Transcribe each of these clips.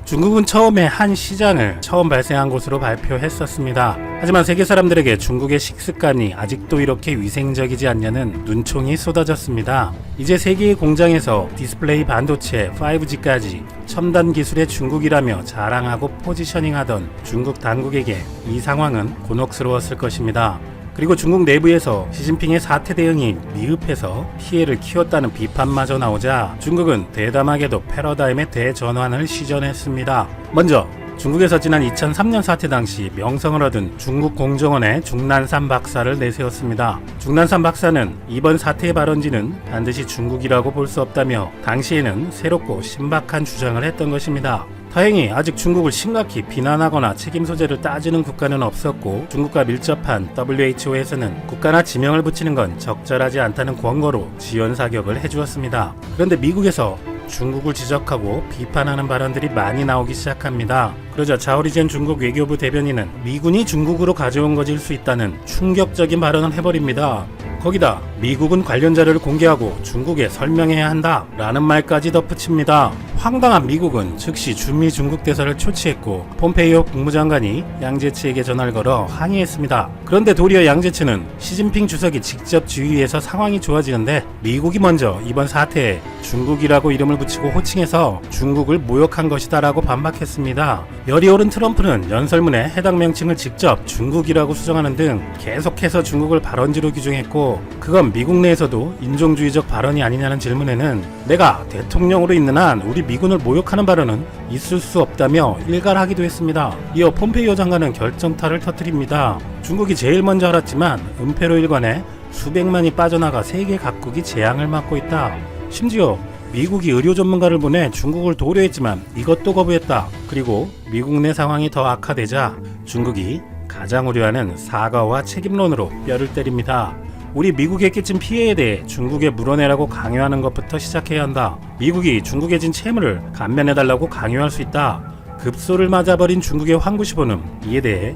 중국은 처음에 한 시장을 처음 발생한 곳으로 발표했었습니다. 하지만 세계 사람들에게 중국의 식습관이 아직도 이렇게 위생적이지 않냐는 눈총이 쏟아졌습니다. 이제 세계의 공장에서 디스플레이 반도체 5G까지 첨단 기술의 중국이라며 자랑하고 포지셔닝하던 중국 당국에게 이 상황은 곤혹스러웠을 것입니다. 그리고 중국 내부에서 시진핑의 사태 대응이 미흡해서 피해를 키웠다는 비판마저 나오자 중국은 대담하게도 패러다임의 대전환을 시전했습니다. 먼저 중국에서 지난 2003년 사태 당시 명성을 얻은 중국 공정원의 중난산 박사를 내세웠습니다. 중난산 박사는 이번 사태의 발원지는 반드시 중국이라고 볼 수 없다며 당시에는 새롭고 신박한 주장을 했던 것입니다. 다행히 아직 중국을 심각히 비난하거나 책임 소재를 따지는 국가는 없었고 중국과 밀접한 WHO에서는 국가나 지명을 붙이는 건 적절하지 않다는 권고로 지연 사격을 해주었습니다. 그런데 미국에서 중국을 지적하고 비판하는 발언들이 많이 나오기 시작합니다. 그러자 자오리젠 중국 외교부 대변인은 미군이 중국으로 가져온 것일 수 있다는 충격적인 발언을 해버립니다. 거기다 미국은 관련 자료를 공개하고 중국에 설명해야 한다 라는 말까지 덧붙입니다. 황당한 미국은 즉시 주미 중국 대사를 초치했고 폼페이오 국무장관이 양제츠에게 전화를 걸어 항의했습니다. 그런데 도리어 양제츠는 시진핑 주석이 직접 지휘해서 상황이 좋아지는데 미국이 먼저 이번 사태에 중국이라고 이름을 붙이고 호칭해서 중국을 모욕한 것이다 라고 반박했습니다. 열이 오른 트럼프는 연설문에 해당 명칭을 직접 중국이라고 수정하는 등 계속해서 중국을 발원지로 규정했고 그건 미국 내에서도 인종주의적 발언이 아니냐는 질문에는 내가 대통령으로 있는 한 우리 미군을 모욕하는 발언은 있을 수 없다며 일갈하기도 했습니다. 이어 폼페이오 장관은 결정타를 터뜨립니다. 중국이 제일 먼저 알았지만 은폐로 일관해 수백만이 빠져나가 세계 각국이 재앙을 맞고 있다. 심지어 미국이 의료 전문가를 보내 중국을 도려했지만 이것도 거부했다. 그리고 미국 내 상황이 더 악화되자 중국이 가장 우려하는 사과와 책임론으로 뼈를 때립니다. 우리 미국에 끼친 피해에 대해 중국에 물어내라고 강요하는 것부터 시작해야 한다. 미국이 중국에 진 채무를 감면해달라고 강요할 수 있다. 급소를 맞아버린 중국의 황구시보는 이에 대해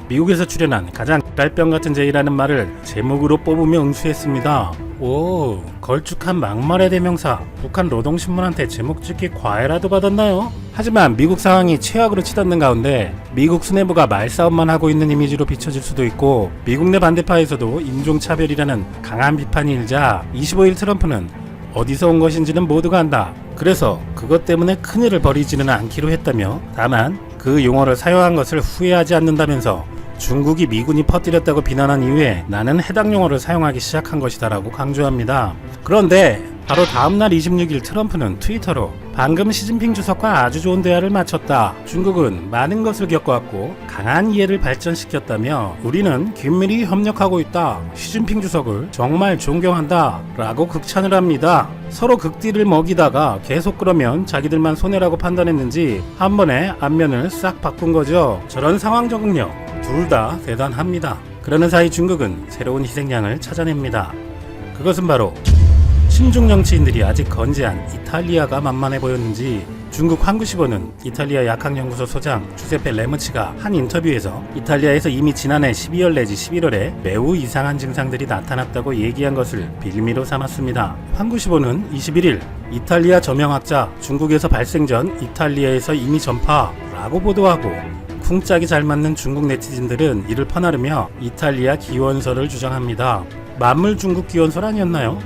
미국에서 출연한 가장 딸병 같은 제의라는 말을 제목으로 뽑으며 응수했습니다. 오, 걸쭉한 막말의 대명사. 북한 노동신문한테 제목 찍기 과외라도 받았나요? 하지만 미국 상황이 최악으로 치닫는 가운데 미국 수뇌부가 말싸움만 하고 있는 이미지로 비춰질 수도 있고 미국 내 반대파에서도 인종차별이라는 강한 비판이 일자 25일 트럼프는 어디서 온 것인지는 모두가 안다. 그래서 그것 때문에 큰일을 벌이지는 않기로 했다며 다만 그 용어를 사용한 것을 후회하지 않는다면서 중국이 미군이 퍼뜨렸다고 비난한 이후에 나는 해당 용어를 사용하기 시작한 것이다 라고 강조합니다. 그런데 바로 다음날 26일 트럼프는 트위터로 방금 시진핑 주석과 아주 좋은 대화를 마쳤다. 중국은 많은 것을 겪어왔고 강한 이해를 발전시켰다며 우리는 긴밀히 협력하고 있다. 시진핑 주석을 정말 존경한다 라고 극찬을 합니다. 서로 극딜을 먹이다가 계속 그러면 자기들만 손해라고 판단했는지 한 번에 안면을 싹 바꾼 거죠. 저런 상황 적응력 둘 다 대단합니다. 그러는 사이 중국은 새로운 희생양을 찾아냅니다. 그것은 바로 친중 정치인들이 아직 건재한 이탈리아가 만만해 보였는지 중국 한국시보는 이탈리아 약학연구소 소장 주세페 레무치가 한 인터뷰에서 이탈리아에서 이미 지난해 12월 내지 11월에 매우 이상한 증상들이 나타났다고 얘기한 것을 빌미로 삼았습니다. 한국시보는 21일 이탈리아 저명학자 중국에서 발생 전 이탈리아에서 이미 전파라고 보도하고 쿵짝이 잘 맞는 중국 네티즌들은 이를 퍼나르며 이탈리아 기원설을 주장합니다. 만물 중국 기원설 아니었나요?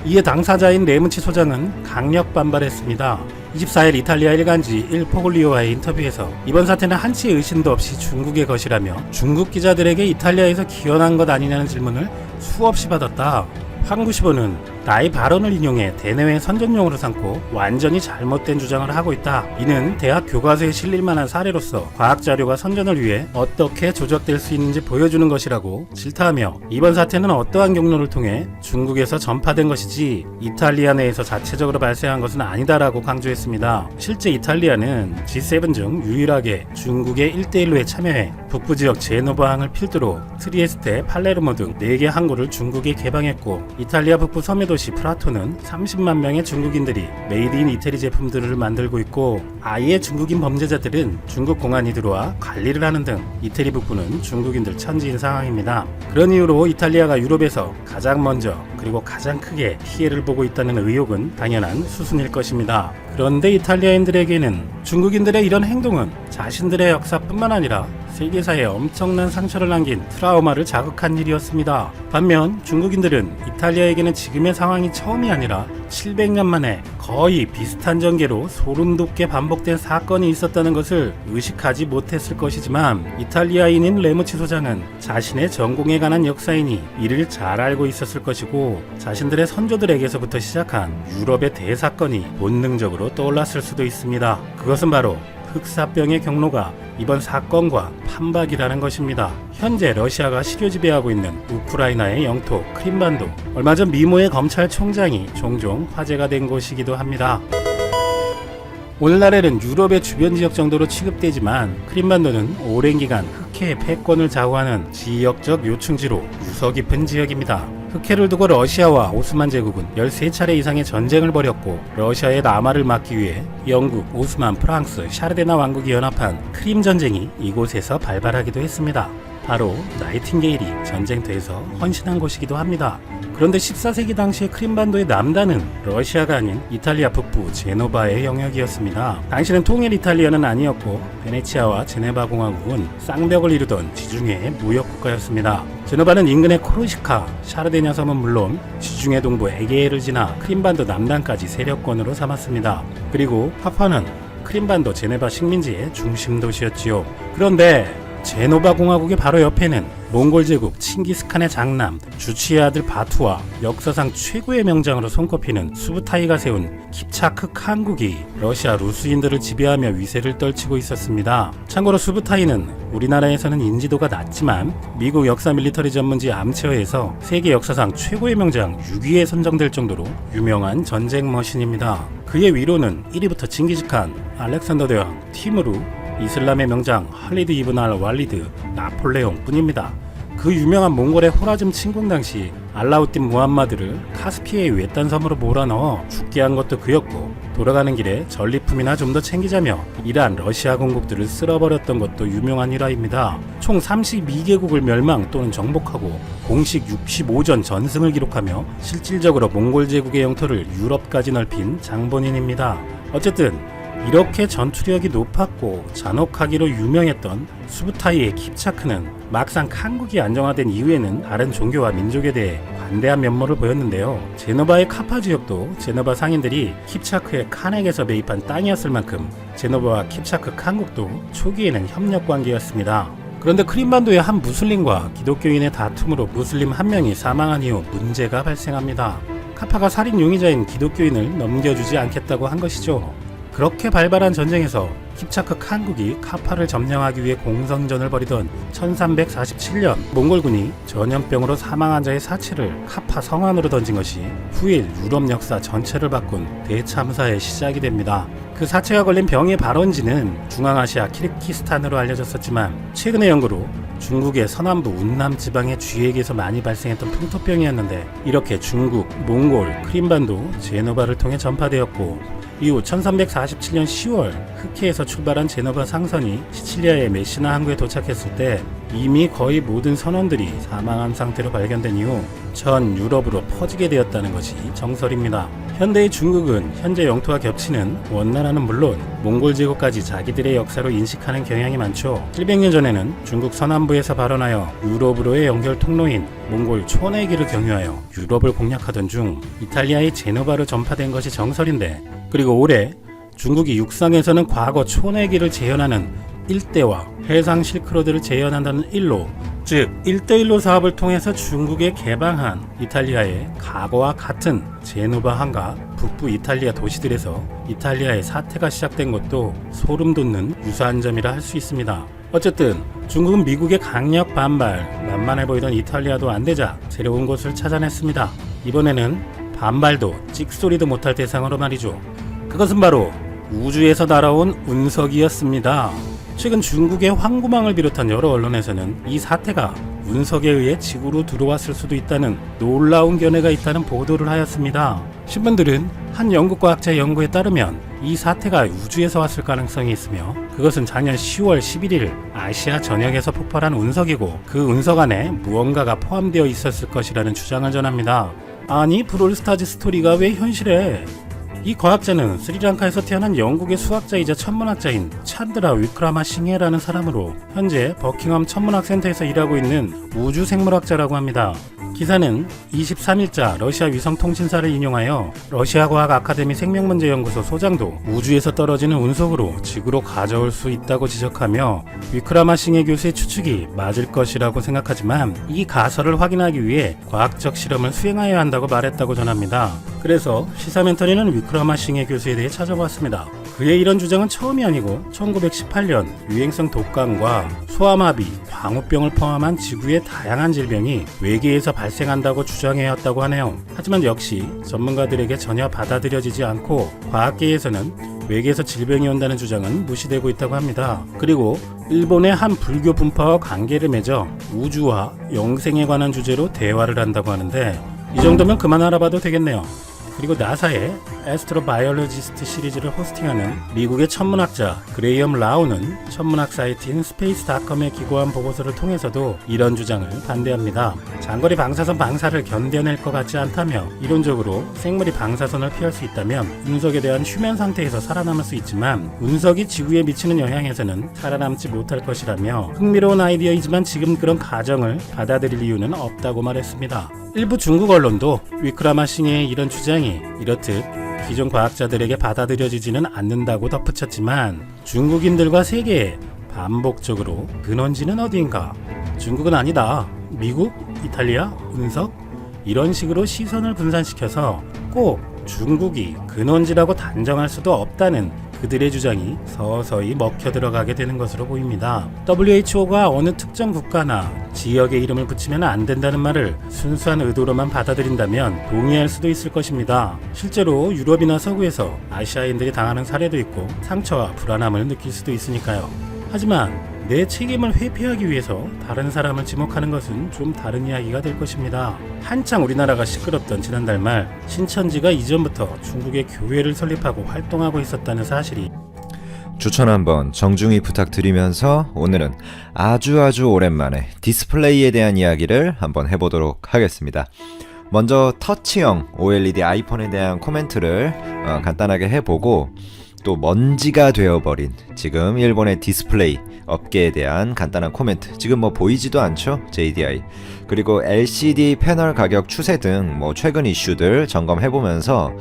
이에 당사자인 레무치 소장은 강력 반발했습니다. 24일 이탈리아 일간지 일 포글리오와의 인터뷰에서 이번 사태는 한치의 의심도 없이 중국의 것이라며 중국 기자들에게 이탈리아에서 기원한 것 아니냐는 질문을 수없이 받았다. 한국시보는 나의 발언을 인용해 대내외 선전용으로 삼고 완전히 잘못된 주장을 하고 있다. 이는 대학 교과서에 실릴 만한 사례로서 과학자료가 선전을 위해 어떻게 조작될 수 있는지 보여주는 것이라고 질타하며 이번 사태는 어떠한 경로를 통해 중국에서 전파된 것이지 이탈리아 내에서 자체적으로 발생한 것은 아니다라고 강조했습니다. 실제 이탈리아는 G7 중 유일하게 중국의 1대1로에 참여해 북부지역 제노바항을 필두로 트리에스테, 팔레르모 등 4개 항구를 중국에 개방했고 이탈리아 북부 섬유도시 도시 프라토는 30만 명의 중국인들이 메이드 인 이태리 제품들을 만들고 있고, 아예 중국인 범죄자들은 중국 공안이 들어와 관리를 하는 등 이태리 북부는 중국인들 천지인 상황입니다. 그런 이유로 이탈리아가 유럽에서 가장 먼저 그리고 가장 크게 피해를 보고 있다는 의혹은 당연한 수순일 것입니다. 그런데 이탈리아인들에게는 중국인들의 이런 행동은 자신들의 역사뿐만 아니라 세계사에 엄청난 상처를 남긴 트라우마를 자극한 일이었습니다. 반면 중국인들은 이탈리아에게는 지금의 상황이 처음이 아니라 700년 만에 거의 비슷한 전개로 소름 돋게 반복된 사건이 있었다는 것을 의식하지 못했을 것이지만, 이탈리아인인 레무치 소장은 자신의 전공에 관한 역사이니 이를 잘 알고 있었을 것이고, 자신들의 선조들에게서부터 시작한 유럽의 대사건이 본능적으로 떠올랐을 수도 있습니다. 그것은 바로 흑사병의 경로가 이번 사건과 판박이라는 것입니다. 현재 러시아가 시료 지배하고 있는 우크라이나의 영토 크림반도, 얼마 전 미모의 검찰총장이 종종 화제가 된 곳이기도 합니다. 오늘날에는 유럽의 주변 지역 정도로 취급되지만, 크림반도는 오랜 기간 흑해의 패권을 좌우하는 지역적 요충지로 유서 깊은 지역입니다. 흑해를 두고 러시아와 오스만 제국은 13차례 이상의 전쟁을 벌였고, 러시아의 남하를 막기 위해 영국, 오스만, 프랑스, 샤르데나 왕국이 연합한 크림 전쟁이 이곳에서 발발하기도 했습니다. 바로 나이팅게일이 전쟁터에서 헌신한 곳이기도 합니다. 그런데 14세기 당시의 크림반도의 남단은 러시아가 아닌 이탈리아 북부 제노바의 영역이었습니다. 당시는 통일 이탈리아는 아니었고, 베네치아와 제네바 공화국은 쌍벽을 이루던 지중해의 무역국가였습니다. 제노바는 인근의 코르시카, 샤르데냐 섬은 물론 지중해 동부 에게해를 지나 크림반도 남단까지 세력권으로 삼았습니다. 그리고 파파는 크림반도 제네바 식민지의 중심 도시였지요. 그런데 제노바 공화국의 바로 옆에는 몽골 제국 칭기스칸의 장남 주치의 아들 바투와 역사상 최고의 명장으로 손꼽히는 수부타이가 세운 킵차크 칸국이 러시아 루스인들을 지배하며 위세를 떨치고 있었습니다. 참고로 수부타이는 우리나라에서는 인지도가 낮지만 미국 역사 밀리터리 전문지 암체어에서 세계 역사상 최고의 명장 6위에 선정될 정도로 유명한 전쟁 머신입니다. 그의 위로는 1위부터 칭기스칸, 알렉산더 대왕, 티무르, 이슬람의 명장 할리드 이븐 알 왈리드, 나폴레옹 뿐입니다. 그 유명한 몽골의 호라즘 침공 당시 알라우딘 무함마드를 카스피해의 외딴 섬으로 몰아넣어 죽게 한 것도 그였고, 돌아가는 길에 전리품이나 좀 더 챙기자며 이란, 러시아 공국들을 쓸어버렸던 것도 유명한 일화입니다. 총 32개국을 멸망 또는 정복하고 공식 65전 전승을 기록하며 실질적으로 몽골 제국의 영토를 유럽까지 넓힌 장본인입니다. 어쨌든 이렇게 전투력이 높았고 잔혹하기로 유명했던 수부타이의 킵차크는 막상 칸국이 안정화된 이후에는 다른 종교와 민족에 대해 관대한 면모를 보였는데요. 제노바의 카파 지역도 제노바 상인들이 킵차크의 칸에게서 매입한 땅이었을 만큼 제노바와 킵차크 칸국도 초기에는 협력 관계였습니다. 그런데 크림반도의 한 무슬림과 기독교인의 다툼으로 무슬림 한 명이 사망한 이후 문제가 발생합니다. 카파가 살인 용의자인 기독교인을 넘겨주지 않겠다고 한 것이죠. 그렇게 발발한 전쟁에서 킵차크 칸국이 카파를 점령하기 위해 공성전을 벌이던 1347년 몽골군이 전염병으로 사망한 자의 사체를 카파 성안으로 던진 것이 후일 유럽 역사 전체를 바꾼 대참사의 시작이 됩니다. 그 사체가 걸린 병의 발원지는 중앙아시아 키르기스탄으로 알려졌었지만, 최근의 연구로 중국의 서남부 운남 지방의 쥐에게서 많이 발생했던 풍토병이었는데, 이렇게 중국, 몽골, 크림반도, 제노바를 통해 전파되었고, 이후 1347년 10월 흑해에서 출발한 제노바 상선이 시칠리아의 메시나 항구에 도착했을 때 이미 거의 모든 선원들이 사망한 상태로 발견된 이후 전 유럽으로 퍼지게 되었다는 것이 정설입니다. 현대의 중국은 현재 영토와 겹치는 원나라는 물론 몽골 제국까지 자기들의 역사로 인식하는 경향이 많죠. 700년 전에는 중국 서남부에서 발원하여 유럽으로의 연결 통로인 몽골 초내기를 경유하여 유럽을 공략하던 중 이탈리아의 제노바로 전파된 것이 정설인데, 그리고 올해 중국이 육상에서는 과거 초내기를 재현하는 일대와 해상 실크로드를 재현한다는 일로, 즉 1대1로 사업을 통해서 중국에 개방한 이탈리아의 과거와 같은 제노바 항과 북부 이탈리아 도시들에서 이탈리아의 사태가 시작된 것도 소름 돋는 유사한 점이라 할 수 있습니다. 어쨌든 중국은 미국의 강력 반발, 만만해 보이던 이탈리아도 안되자 새로운 곳을 찾아냈습니다. 이번에는 반발도 찍소리도 못할 대상으로 말이죠. 그것은 바로 우주에서 날아온 운석이었습니다. 최근 중국의 황구망을 비롯한 여러 언론에서는 이 사태가 운석에 의해 지구로 들어왔을 수도 있다는 놀라운 견해가 있다는 보도를 하였습니다. 신문들은 한 영국 과학자의 연구에 따르면 이 사태가 우주에서 왔을 가능성이 있으며 그것은 작년 10월 11일 아시아 전역에서 폭발한 운석이고 그 운석 안에 무언가가 포함되어 있었을 것이라는 주장을 전합니다. 아니 브롤스타즈 스토리가 왜 현실에? 이 과학자는 스리랑카에서 태어난 영국의 수학자이자 천문학자인 찬드라 위크라마싱헤라는 사람으로 현재 버킹엄 천문학센터에서 일하고 있는 우주생물학자라고 합니다. 기사는 23일자 러시아 위성통신사를 인용하여 러시아 과학 아카데미 생명문제연구소 소장도 우주에서 떨어지는 운석으로 지구로 가져올 수 있다고 지적하며 위크라마싱헤 교수의 추측이 맞을 것이라고 생각하지만 이 가설을 확인하기 위해 과학적 실험을 수행해야 한다고 말했다고 전합니다. 그래서 시사멘터리는 위크라마싱헤 교수에 대해 찾아보았습니다. 그의 이런 주장은 처음이 아니고 1918년 유행성 독감과 소아마비, 광우병을 포함한 지구의 다양한 질병이 외계에서 발생한다고 주장해왔다고 하네요. 하지만 역시 전문가들에게 전혀 받아들여지지 않고 과학계에서는 외계에서 질병이 온다는 주장은 무시되고 있다고 합니다. 그리고 일본의 한 불교 분파와 관계를 맺어 우주와 영생에 관한 주제로 대화를 한다고 하는데 이 정도면 그만 알아봐도 되겠네요. 그리고 나사의 애스트로바이올로지스트 시리즈를 호스팅하는 미국의 천문학자 그레이엄 라우는 천문학 사이트인 스페이스닷컴에 기고한 보고서를 통해서도 이런 주장을 반대합니다. 장거리 방사선 방사를 견뎌낼 것 같지 않다며 이론적으로 생물이 방사선을 피할 수 있다면 운석에 대한 휴면 상태에서 살아남을 수 있지만 운석이 지구에 미치는 영향에서는 살아남지 못할 것이라며 흥미로운 아이디어이지만 지금 그런 가정을 받아들일 이유는 없다고 말했습니다. 일부 중국 언론도 위크라마싱헤의 이런 주장이 이렇듯 기존 과학자들에게 받아들여지지는 않는다고 덧붙였지만 중국인들과 세계에 반복적으로 근원지는 어디인가? 중국은 아니다. 미국? 이탈리아? 운석? 이런 식으로 시선을 분산시켜서 꼭 중국이 근원지라고 단정할 수도 없다는 그들의 주장이 서서히 먹혀 들어가게 되는 것으로 보입니다. WHO가 어느 특정 국가나 지역의 이름을 붙이면 안 된다는 말을 순수한 의도로만 받아들인다면 동의할 수도 있을 것입니다. 실제로 유럽이나 서구에서 아시아인들이 당하는 사례도 있고 상처와 불안함을 느낄 수도 있으니까요. 하지만 내 책임을 회피하기 위해서 다른 사람을 지목하는 것은 좀 다른 이야기가 될 것입니다. 한창 우리나라가 시끄럽던 지난달 말 신천지가 이전부터 중국의 교회를 설립하고 활동하고 있었다는 사실이 추천 한번 정중히 부탁드리면서 오늘은 아주 오랜만에 디스플레이에 대한 이야기를 한번 해보도록 하겠습니다. 먼저 터치형 OLED 아이폰에 대한 코멘트를 간단하게 해보고 또 먼지가 되어버린 지금 일본의 디스플레이 업계에 대한 간단한 코멘트, 지금 뭐 보이지도 않죠? JDI. 그리고 LCD 패널 가격 추세 등 뭐 최근 이슈들 점검해보면서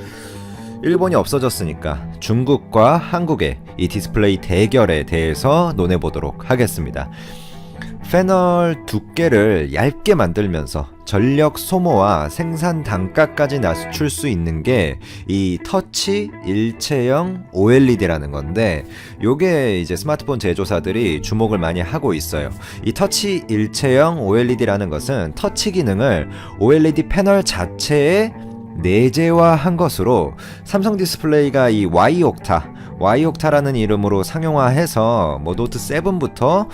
일본이 없어졌으니까 중국과 한국의 이 디스플레이 대결에 대해서 논해보도록 하겠습니다. 패널 두께를 얇게 만들면서 전력 소모와 생산 단가까지 낮출 수 있는 게 이 터치 일체형 OLED라는 건데, 요게 이제 스마트폰 제조사들이 주목을 많이 하고 있어요. 이 터치 일체형 OLED라는 것은 터치 기능을 OLED 패널 자체에 내재화한 것으로 삼성 디스플레이가 이 Y옥타라는 이름으로 상용화해서 뭐 노트 7부터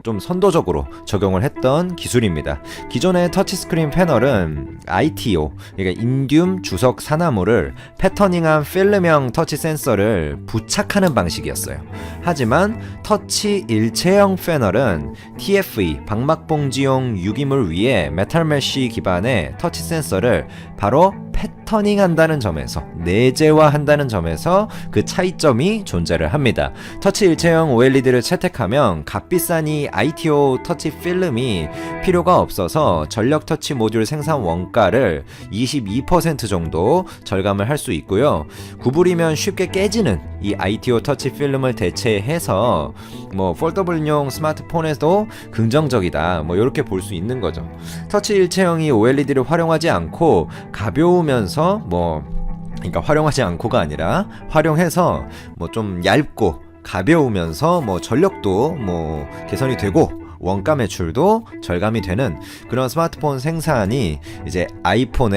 좀 선도적으로 적용을 했던 기술입니다. 기존의 터치스크린 패널은 ITO, 그러니까 인듐 주석 산화물을 패터닝한 필름형 터치 센서를 부착하는 방식이었어요. 하지만 터치 일체형 패널은 TFE, 방막봉지용 유기물 위에 메탈 메쉬 기반의 터치 센서를 바로 패터닝한다는 점에서, 내재화한다는 점에서 그 차이점이 존재를 합니다. 터치 일체형 OLED를 채택하면 값비싼 이 ITO 터치 필름이 필요가 없어서 전력 터치 모듈 생산 원가를 22% 정도 절감을 할 수 있고요. 구부리면 쉽게 깨지는 이 ITO 터치 필름을 대체해서 뭐 폴더블용 스마트폰에도 긍정적이다, 뭐 이렇게 볼 수 있는 거죠. 터치 일체형이 OLED를 활용하지 않고 가벼우면서 그러니까 활용하지 않고가 아니라 활용해서 뭐 좀 얇고 가벼우면서 뭐 전력도 뭐 개선이 되고 원가 매출도 절감이 되는 그런 스마트폰 생산이 이제 아이폰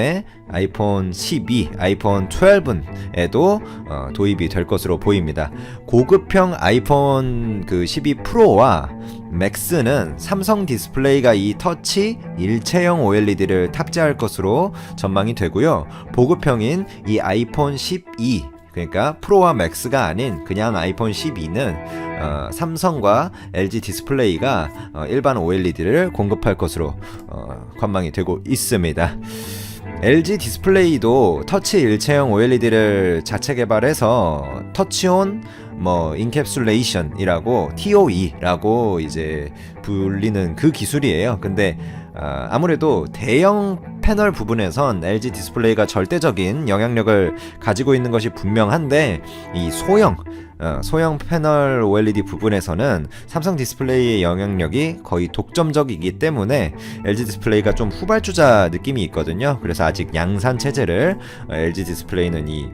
12, 아이폰 12에도 도입이 될 것으로 보입니다. 고급형 아이폰 12 프로와 맥스는 삼성 디스플레이가 이 터치 일체형 OLED를 탑재할 것으로 전망이 되고요. 보급형인 이 아이폰 12, 그러니까 프로와 맥스가 아닌 그냥 아이폰 12는 삼성과 LG 디스플레이가 일반 OLED를 공급할 것으로 관망이 되고 있습니다. LG 디스플레이도 터치 일체형 OLED를 자체 개발해서 터치온 인캡슐레이션이라고 TOE라고 이제 불리는 그 기술이에요. 근데 아무래도 대형 패널 부분에선 LG 디스플레이가 절대적인 영향력을 가지고 있는 것이 분명한데 이 소형 패널 OLED 부분에서는 삼성 디스플레이의 영향력이 거의 독점적이기 때문에 LG 디스플레이가 좀 후발주자 느낌이 있거든요. 그래서 아직 양산 체제를 LG 디스플레이는 이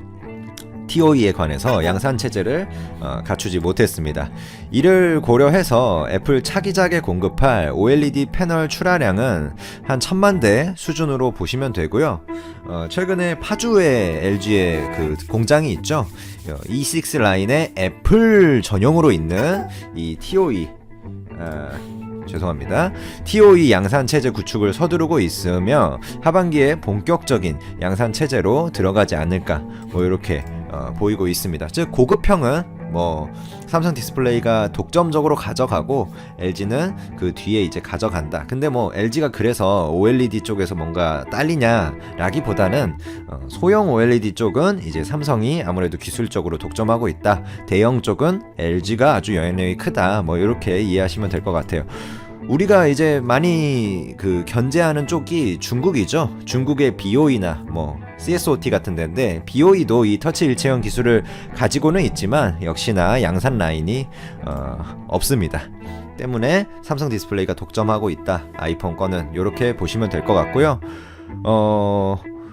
TOE에 관해서 양산 체제를 갖추지 못했습니다. 이를 고려해서 애플 차기작에 공급할 OLED 패널 출하량은 한 1000만 대 수준으로 보시면 되고요. 최근에 파주에 LG의 그 공장이 있죠. E6 라인에 애플 전용으로 있는 이 TOE TOE 양산 체제 구축을 서두르고 있으며 하반기에 본격적인 양산 체제로 들어가지 않을까 이렇게 보이고 있습니다. 즉 고급형은 삼성 디스플레이가 독점적으로 가져가고 LG는 그 뒤에 이제 가져간다. 근데 LG가 그래서 OLED 쪽에서 뭔가 딸리냐라기보다는 소형 OLED 쪽은 이제 삼성이 아무래도 기술적으로 독점하고 있다. 대형 쪽은 LG가 아주 영향력이 크다. 이렇게 이해하시면 될 것 같아요. 우리가 이제 많이 견제하는 쪽이 중국이죠. 중국의 BOE나 CSOT 같은 데인데 BOE도 이 터치 일체형 기술을 가지고는 있지만 역시나 양산 라인이 없습니다. 때문에 삼성 디스플레이가 독점하고 있다. 아이폰 거는 이렇게 보시면 될 것 같고요.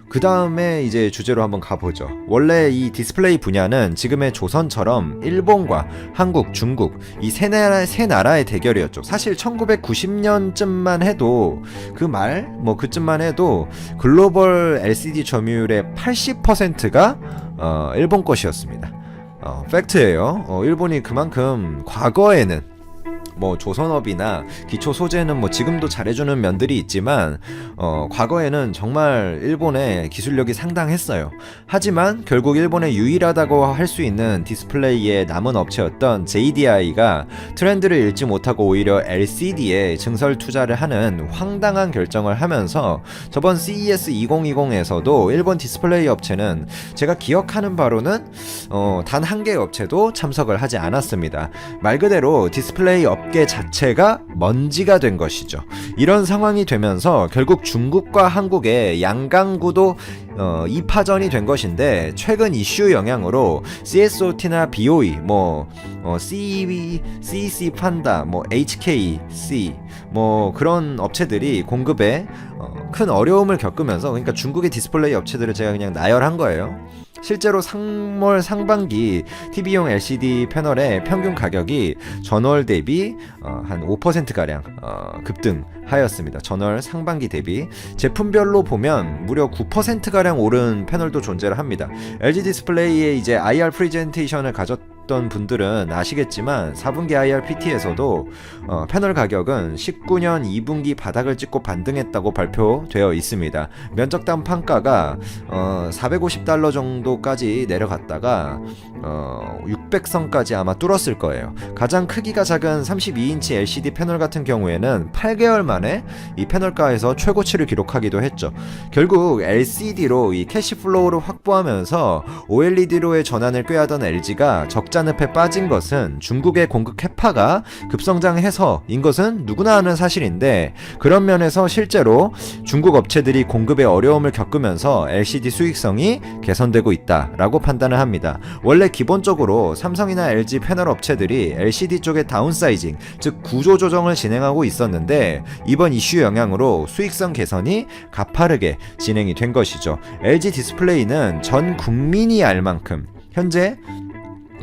그 다음에 이제 주제로 한번 가보죠. 원래 이 디스플레이 분야는 지금의 조선처럼 일본과 한국, 중국 이 세 나라의 대결이었죠. 사실 1990년쯤만 해도 그쯤만 해도 글로벌 LCD 점유율의 80%가 일본 것이었습니다. 팩트예요. 일본이 그만큼 과거에는 조선업이나 기초 소재는 지금도 잘해주는 면들이 있지만 과거에는 정말 일본의 기술력이 상당했어요. 하지만 결국 일본의 유일하다고 할 수 있는 디스플레이의 남은 업체였던 JDI가 트렌드를 읽지 못하고 오히려 LCD에 증설 투자를 하는 황당한 결정을 하면서 저번 CES 2020에서도 일본 디스플레이 업체는 제가 기억하는 바로는 단 한 개의 업체도 참석을 하지 않았습니다. 말 그대로 디스플레이 업계 자체가 먼지가 된 것이죠. 이런 상황이 되면서 결국 중국과 한국의 양강구도 2파전이 된 것인데 최근 이슈 영향으로 CSOT나 BOE, CEC 판다, HKC 그런 업체들이 공급에 큰 어려움을 겪으면서 그러니까 중국의 디스플레이 업체들을 제가 그냥 나열한 거예요. 실제로 3월 상반기 TV용 LCD 패널의 평균 가격이 전월 대비 한 5%가량 급등하였습니다. 전월 상반기 대비 제품별로 보면 무려 9%가량 오른 패널도 존재를 합니다. LG 디스플레이의 이제 IR 프레젠테이션을 가졌던 분들은 아시겠지만 4분기 IRPT에서도 패널 가격은 19년 2분기 바닥을 찍고 반등했다고 발표되어 있습니다. 면적당 판가가 $450 정도까지 내려갔다가 600선까지 아마 뚫었을 거예요. 가장 크기가 작은 32인치 LCD 패널 같은 경우에는 8개월 만에 이 패널가에서 최고치를 기록하기도 했죠. 결국 LCD로 이 캐시플로우를 확보하면서 OLED로의 전환을 꾀하던 LG가 적자늪에 빠진 것은 중국의 공급 캐파가 급성장해서인 것은 누구나 아는 사실인데 그런 면에서 실제로 중국 업체들이 공급에 어려움을 겪으면서 LCD 수익성이 개선되고 있다라고 판단을 합니다. 원래 기본적으로 삼성이나 LG 패널 업체들이 LCD 쪽의 다운사이징, 즉 구조 조정을 진행하고 있었는데 이번 이슈 영향으로 수익성 개선이 가파르게 진행이 된 것이죠. LG 디스플레이는 전 국민이 알 만큼 현재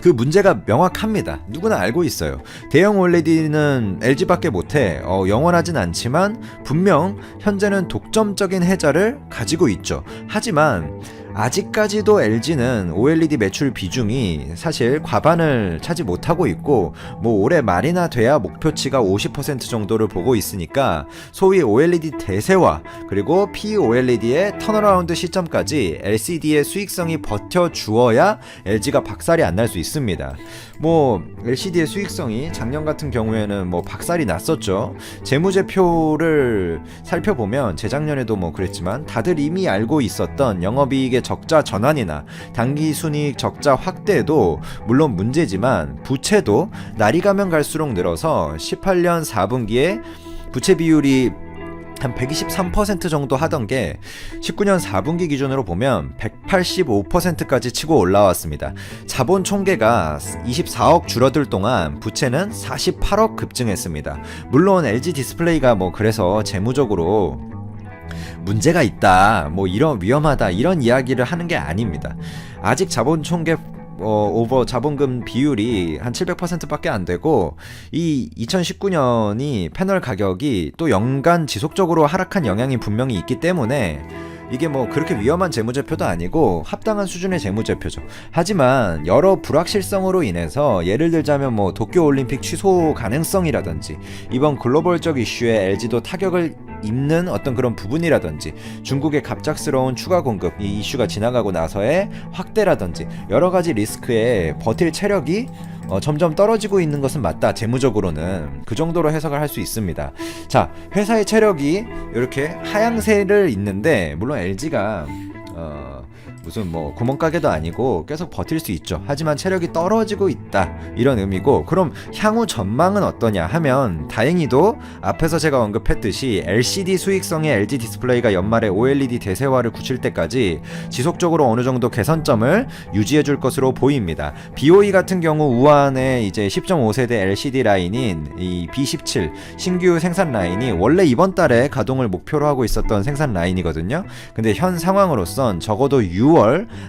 그 문제가 명확합니다. 누구나 알고 있어요. 대형 OLED는 LG밖에 못해. 영원하진 않지만 분명 현재는 독점적인 해자를 가지고 있죠. 하지만 아직까지도 LG는 OLED 매출 비중이 사실 과반을 차지 못하고 있고 뭐 올해 말이나 돼야 목표치가 50% 정도를 보고 있으니까 소위 OLED 대세화 그리고 POLED의 턴어라운드 시점까지 LCD의 수익성이 버텨주어야 LG가 박살이 안 날 수 있습니다. 뭐 LCD의 수익성이 작년 같은 경우에는 뭐 박살이 났었죠. 재무제표를 살펴보면 재작년에도 뭐 그랬지만 다들 이미 알고 있었던 영업이익의 적자 전환이나 당기순이익 적자 확대도 물론 문제지만 부채도 날이 가면 갈수록 늘어서 18년 4분기에 부채 비율이 한 123% 정도 하던 게 19년 4분기 기준으로 보면 185%까지 치고 올라왔습니다. 자본 총계가 24억 줄어들 동안 부채는 48억 급증했습니다. 물론 LG 디스플레이가 뭐 그래서 재무적으로 문제가 있다, 뭐 이런 위험하다 이런 이야기를 하는 게 아닙니다. 아직 자본 총계 오버 자본금 비율이 한 700%밖에 안 되고 이 2019년이 패널 가격이 또 연간 지속적으로 하락한 영향이 분명히 있기 때문에 이게 뭐 그렇게 위험한 재무제표도 아니고 합당한 수준의 재무제표죠. 하지만 여러 불확실성으로 인해서 예를 들자면 뭐 도쿄올림픽 취소 가능성이라든지 이번 글로벌적 이슈에 LG도 타격을 입는 어떤 그런 부분이라든지 중국의 갑작스러운 추가 공급 이 이슈가 지나가고 나서의 확대라든지 여러 가지 리스크에 버틸 체력이 점점 떨어지고 있는 것은 맞다. 재무적으로는 그 정도로 해석을 할 수 있습니다. 자, 회사의 체력이 이렇게 하향세를 잇는데 물론 LG가 무슨 뭐 구멍가게도 아니고 계속 버틸 수 있죠. 하지만 체력이 떨어지고 있다 이런 의미고, 그럼 향후 전망은 어떠냐 하면 다행히도 앞에서 제가 언급했듯이 LCD 수익성의 LG 디스플레이가 연말에 OLED 대세화를 굳힐 때까지 지속적으로 어느 정도 개선점을 유지해 줄 것으로 보입니다. BOE 같은 경우 우한의 이제 10.5세대 LCD 라인인 이 B17 신규 생산 라인이 원래 이번 달에 가동을 목표로 하고 있었던 생산 라인이거든요. 근데 현 상황으로선 적어도 6월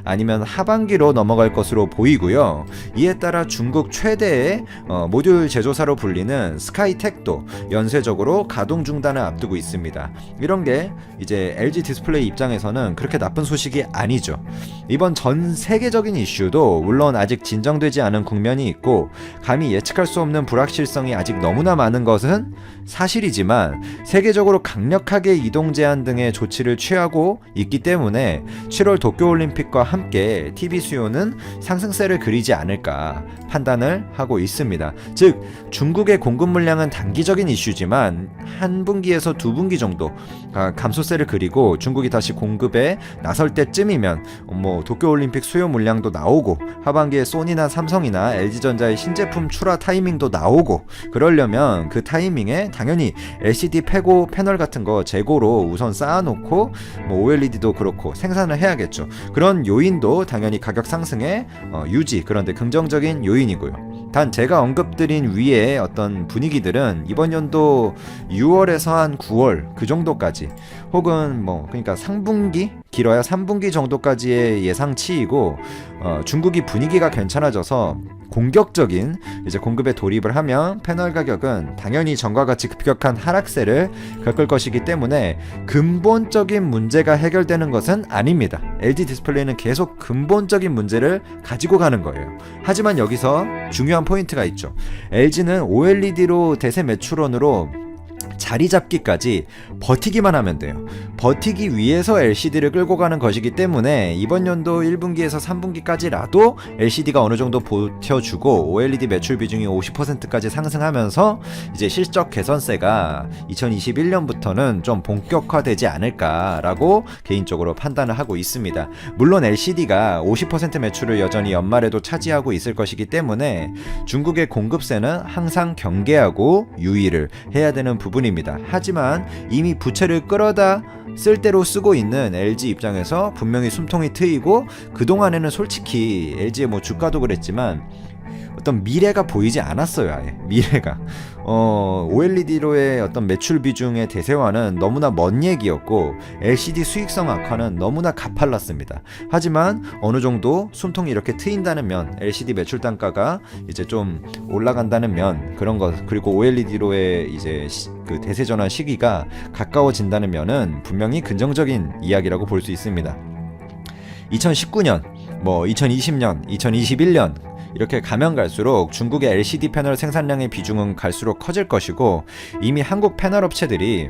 아니면 하반기로 넘어갈 것으로 보이고요. 이에 따라 중국 최대의 모듈 제조사로 불리는 스카이텍도 연쇄적으로 가동 중단을 앞두고 있습니다. 이런 게 이제 LG 디스플레이 입장에서는 그렇게 나쁜 소식이 아니죠. 이번 전 세계적인 이슈도 물론 아직 진정되지 않은 국면이 있고 감히 예측할 수 없는 불확실성이 아직 너무나 많은 것은 사실이지만 세계적으로 강력하게 이동 제한 등의 조치를 취하고 있기 때문에 7월 도쿄올림픽과 함께 TV 수요는 상승세를 그리지 않을까 판단을 하고 있습니다. 즉 중국의 공급 물량은 단기적인 이슈지만 한 분기에서 두 분기 정도 감소세를 그리고 중국이 다시 공급에 나설 때쯤이면 뭐 도쿄올림픽 수요 물량도 나오고 하반기에 소니나 삼성이나 LG전자의 신제품 출하 타이밍도 나오고, 그러려면 그 타이밍에 당연히 LCD 패고 패널 같은 거 재고로 우선 쌓아놓고 뭐 OLED도 그렇고 생산을 해야겠죠. 그런 요인도 당연히 가격 상승의 유지, 그런데 긍정적인 요인이고요. 단 제가 언급드린 위의 어떤 분위기들은 이번 연도 6월에서 한 9월 그 정도까지 혹은 뭐 그러니까 상분기 길어야 3분기 정도까지의 예상치이고 중국이 분위기가 괜찮아져서 공격적인 이제 공급에 돌입을 하면 패널 가격은 당연히 전과 같이 급격한 하락세를 겪을 것이기 때문에 근본적인 문제가 해결되는 것은 아닙니다. LG 디스플레이는 계속 근본적인 문제를 가지고 가는 거예요. 하지만 여기서 중요한 포인트가 있죠. LG는 OLED로 대세 매출원으로 자리 잡기까지 버티기만 하면 돼요. 버티기 위해서 LCD를 끌고 가는 것이기 때문에 이번 연도 1분기에서 3분기까지라도 LCD가 어느 정도 버텨주고 OLED 매출 비중이 50%까지 상승하면서 이제 실적 개선세가 2021년부터는 좀 본격화되지 않을까라고 개인적으로 판단을 하고 있습니다. 물론 LCD가 50% 매출을 여전히 연말에도 차지하고 있을 것이기 때문에 중국의 공급세는 항상 경계하고 유의를 해야 되는 부분입니다. 하지만 이미 부채를 끌어다 쓸 대로 쓰고 있는 LG 입장에서 분명히 숨통이 트이고, 그동안에는 솔직히 LG의 뭐 주가도 그랬지만 어떤 미래가 보이지 않았어요. 아예 미래가 OLED로의 어떤 매출 비중의 대세화는 너무나 먼 얘기였고 LCD 수익성 악화는 너무나 가팔랐습니다. 하지만 어느 정도 숨통이 이렇게 트인다는 면, LCD 매출 단가가 이제 좀 올라간다는 면, 그런 것, 그리고 OLED로의 이제 그 대세 전환 시기가 가까워진다는 면은 분명히 긍정적인 이야기라고 볼 수 있습니다. 2019년, 2020년, 2021년 이렇게 가면 갈수록 중국의 LCD 패널 생산량의 비중은 갈수록 커질 것이고, 이미 한국 패널 업체들이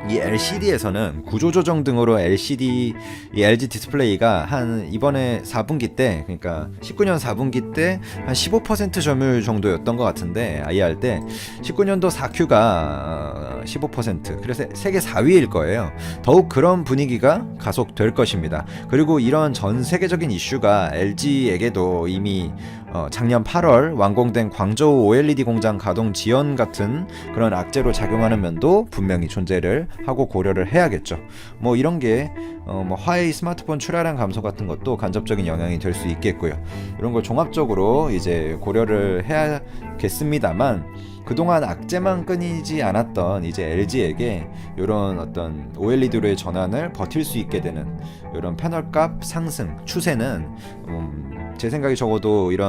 이 LCD에서는 구조조정 등으로 이 LG 디스플레이가 한 이번에 4분기 때, 그러니까 19년 4분기 때 한 15% 점유율 정도였던 것 같은데, IR 때 19년도 4Q가 15%, 그래서 세계 4위일 거예요. 더욱 그런 분위기가 가속될 것입니다. 그리고 이런 전 세계적인 이슈가 LG에게도 이미 작년 8월 완공된 광저우 OLED 공장 가동 지연 같은 그런 악재로 작용하는 면도 분명히 존재를 하고 고려를 해야겠죠. 이런 게 화웨이 스마트폰 출하량 감소 같은 것도 간접적인 영향이 될 수 있겠고요. 이런 걸 종합적으로 이제 고려를 해야겠습니다만, 그동안 악재만 끊이지 않았던 이제 LG에게 이런 어떤 OLED로의 전환을 버틸 수 있게 되는 이런 패널값 상승 추세는 제 생각에 적어도 이런